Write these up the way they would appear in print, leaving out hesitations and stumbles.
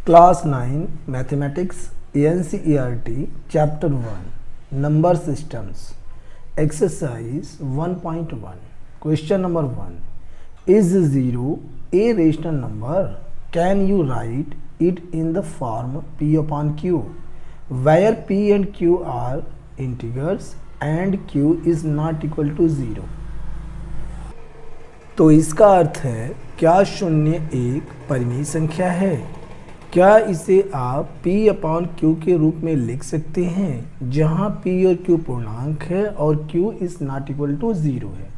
Class 9 mathematics NCERT chapter 1 number systems exercise 1.1 question number 1 is 0 a rational number? Can you write it in the form p upon q where p and q are integers and q is not equal to 0? तो इसका अर्थ है क्या शून्य एक परिमेय संख्या है? क्या इसे आप p अपॉन q के रूप में लिख सकते हैं जहां p और q पूर्णांक है और q is not equal to 0 है?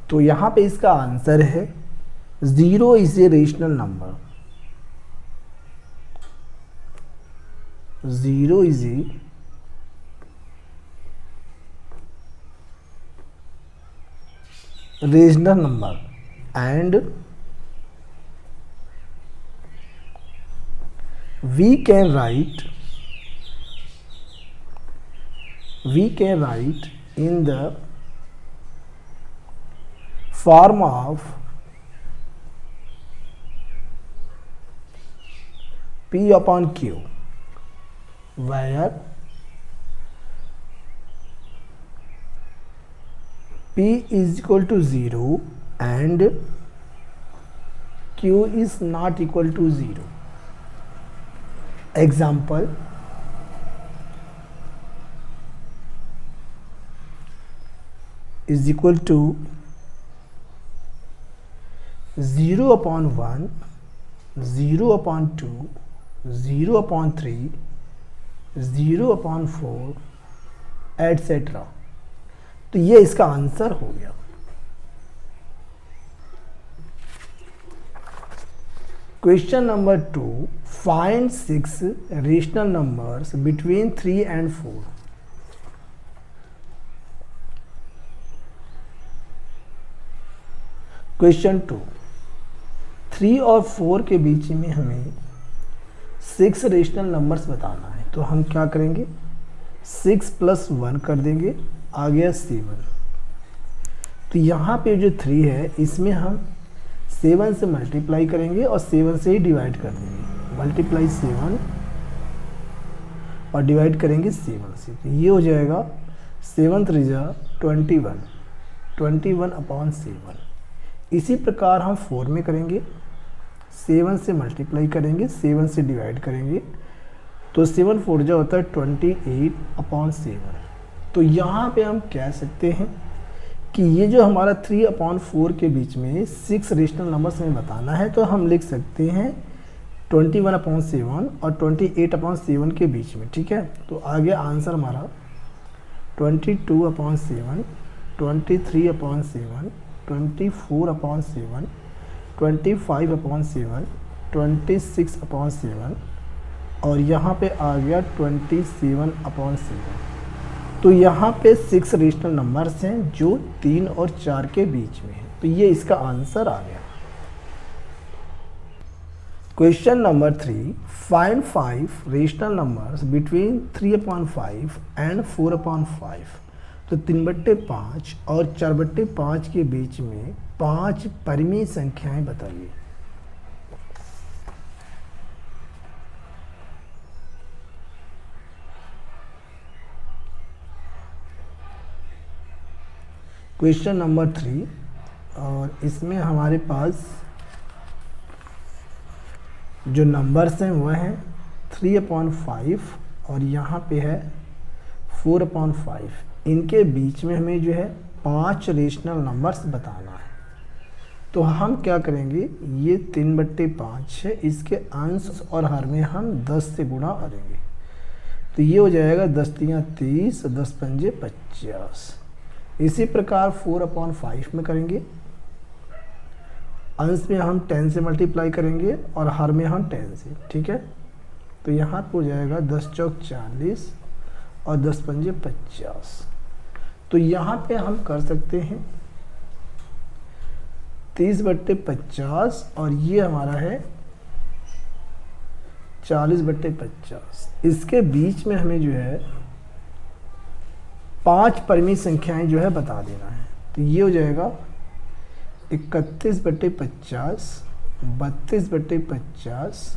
तो यहां पे इसका आंसर है 0 is a rational number. 0 is a rational number and we can write in the form of p upon q where p is equal to 0 and q is not equal to 0. Example, is equal to 0 upon 1, 0 upon 2, 0 upon 3, 0 upon 4, etc. तो ये इसका answer हो गया। Question number 2 find 6 rational numbers between 3 and 4। Question 2 3 और 4 के बीच में हमें 6 rational numbers बताना है। तो हम क्या करेंगे, 6 + 1 कर देंगे, आ गया 7। तो यहाँ पे जो 3 है इसमें हम 7 से मल्टीप्लाई करेंगे और 7 से ही डिवाइड कर देंगे। मल्टीप्लाई 7 और डिवाइड करेंगे 7 से, तो ये हो जाएगा 7 3 जा 21, 21 अपॉन 7। इसी प्रकार हम 4 में करेंगे, 7 से मल्टीप्लाई करेंगे, 7 से डिवाइड करेंगे, तो 7 4 जा होता है 28 अपॉन 7। तो यहाँ पे हम कह सकते हैं कि ये जो हमारा 3 अपॉन 4 के बीच में 6 रेशनल नंबर्स हमें बताना है, तो हम लिख सकते हैं 21 अपॉन 7 और 28 अपॉन 7 के बीच में। ठीक है, तो आगे आंसर हमारा 22 upon 7, 23 upon 7, 24 upon 7, 25 upon 7, 26 upon 7 और यहाँ पे आ गया 27 अपॉन 7। तो यहाँ पे 6 रेशनल नंबर्स हैं जो 3 और 4 के बीच में है, तो ये इसका आंसर आ गया। Question number 3 find 5 rational numbers between 3/5 and 4/5। तो 3/5 और 4/5 के बीच में 5 परिमेय संख्याएं बताइए। क्वेश्चन नंबर 3 और इसमें हमारे पास जो नंबर्स हैं वह हैं 3/5 और यहाँ पे है 4/5। इनके बीच में हमें जो है 5 रेशनल नंबर्स बताना है। तो हम क्या करेंगे, ये 3/5 है, इसके अंश और हर में हम 10 से गुणा करेंगे, तो ये हो जाएगा 10 3 30, 10 5 50। इसी प्रकार 4/5 में करेंगे, अंश में हम 10 से मल्टीप्लाई करेंगे और हर में हम 10 से। ठीक है, तो यहाँ पर हो जाएगा 10 चौक 40 और 10 5 50। तो यहाँ पे हम कर सकते हैं 30/50 और ये हमारा है 40/50। इसके बीच में हमें जो है 5 परिमित संख्याएं जो है बता देना है। तो ये हो जाएगा 31/50, 32/50,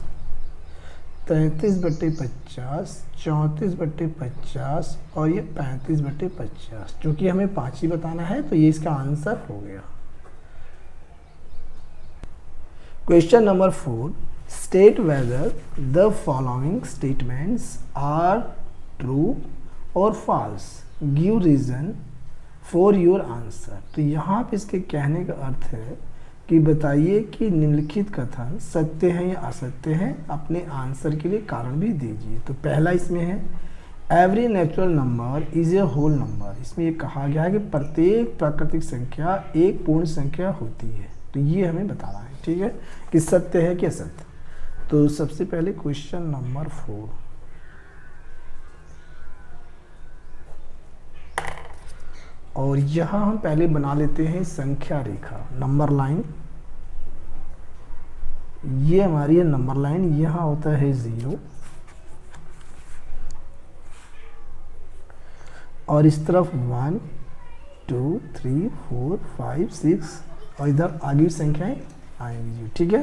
33/50, 34/50 और ये 35/50। क्योंकि हमें 5 ही बताना है तो ये इसका आंसर हो गया। Question number 4, state whether the following statements are true और false, give reason for your answer. तो यहाँ पे इसके कहने का अर्थ है कि बताइए कि निम्नलिखित कथन सत्य हैं या असत्य हैं, अपने आंसर के लिए कारण भी दीजिए। तो पहला इसमें है every natural number is a whole number. इसमें ये कहा गया है कि प्रत्येक प्राकृतिक संख्या एक पूर्ण संख्या होती है। तो ये हमें बताना है, ठीक है, कि सत्य है कि असत्य। तो सबसे पहले क्वेश्चन नंबर 4, और यहाँ हम पहले बना लेते हैं संख्या रेखा, नंबर लाइन। ये हमारी है नंबर लाइन, यहाँ होता है 0 और इस तरफ 1 2 3 4 5 6 और इधर आगे संख्याएं आएंगी, ठीक है।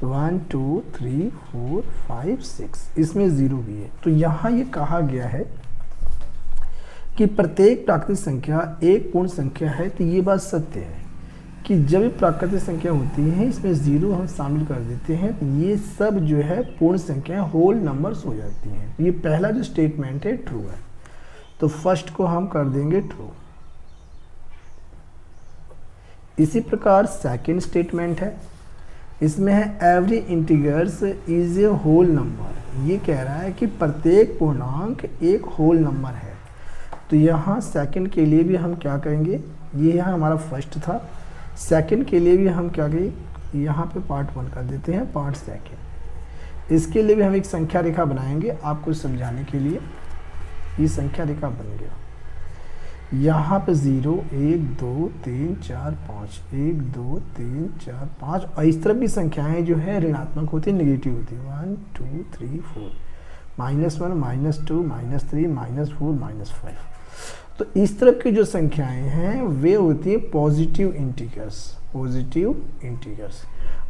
तो 1 2 3 4 5 6, इसमें 0 भी है। तो यहाँ ये कहा गया है कि प्रत्येक प्राकृतिक संख्या एक पूर्ण संख्या है। तो ये बात सत्य है कि जब भी प्राकृतिक संख्या होती है इसमें 0 हम शामिल कर देते हैं तो ये सब जो है पूर्ण संख्या होल नंबर्स हो जाती हैं। ये पहला जो स्टेटमेंट है ट्रू है। तो फर्स्ट को हम कर देंगे ट्रू। इसी प्रकार सेकंड स्टेटमेंट है, इसमें है every integers is a whole number. ये कह रहा है कि प्रत्येक पूर्णांक एक होल नंबर है। तो यहाँ सेकंड के लिए भी हम क्या करेंगे, ये यहाँ हमारा फर्स्ट था, सेकंड के लिए भी हम क्या करें, यहाँ पे पार्ट 1 कर देते हैं, पार्ट सेकंड। इसके लिए भी हम एक संख्या रेखा बनाएंगे आपको समझाने के लिए। ये संख्या रेखा बन गया, यहाँ पे 0 1 2 3 4 5, 1 2 3 4 5 और इस तरफ की संख्याएं जो है ऋणात्मक होती है, निगेटिव होती है, 1 2 3 4, -1 -2 -3 -4 -5। तो इस तरफ की जो संख्याएं हैं वे होती है पॉजिटिव इंटीजर्स, पॉजिटिव इंटीजर्स।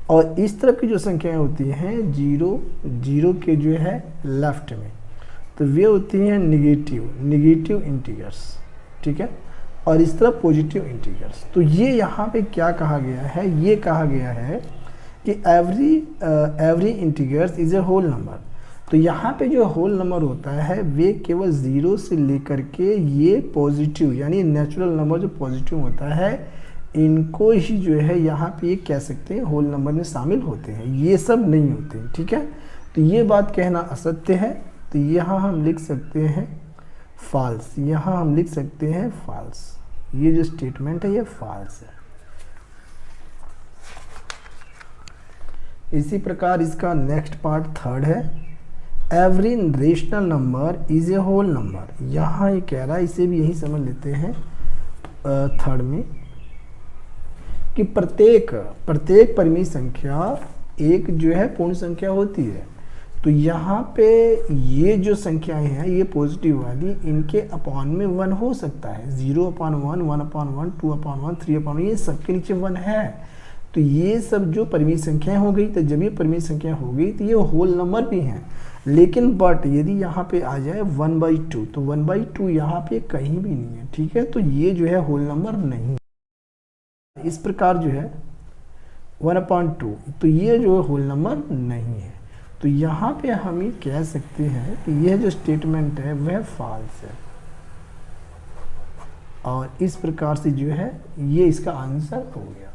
और इस तरफ की जो संख्याएं होती हैं 0 के जो है लेफ्ट में, तो वे होती हैं निगेटिव इंटीजर्स, ठीक है। और इस तरफ पॉजिटिव इंटीजर्स। तो ये यहाँ पे क्या कहा गया है, ये कहा गया है कि every integers is a whole number. तो यहाँ पे जो होल नंबर होता है वे केवल 0 से लेकर के ये पॉजिटिव यानी नेचुरल नंबर जो पॉजिटिव होता है इनको ही जो है यहाँ पे ये कह सकते हैं होल नंबर में शामिल होते हैं, ये सब नहीं होते हैं, ठीक है। तो ये बात कहना असत्य है। तो यहाँ हम लिख सकते हैं फॉल्स, यहाँ हम लिख सकते हैं फॉल्स। ये जो स्टेटमेंट है ये फॉल्स है। इसी प्रकार इसका नेक्स्ट पार्ट थर्ड है, every rational number is a whole number. यहाँ ये कह रहा है, इसे भी यही समझ लेते हैं थर्ड में, कि प्रत्येक परिमित संख्या एक जो है पूर्ण संख्या होती है। तो यहाँ पे ये जो संख्याएं हैं ये पॉजिटिव वाली, इनके अपॉन में 1 हो सकता है, 0/1 1/1 2/1 3/1, ये सबके नीचे 1 है। तो ये सब जो परिमित संख्याएं हो गई, तो जब ये परिमित संख्या हो गई तो ये होल नंबर भी हैं। लेकिन बट यदि यहाँ पे आ जाए 1/2 तो 1/2 यहाँ पे कहीं भी नहीं है, ठीक है। तो ये जो है होल नंबर नहीं। इस प्रकार जो है 1/2 तो ये जो होल नंबर नहीं है। तो यहाँ पे हम ये कह सकते हैं कि यह जो स्टेटमेंट है वह फॉल्स है। और इस प्रकार से जो है ये इसका आंसर हो गया।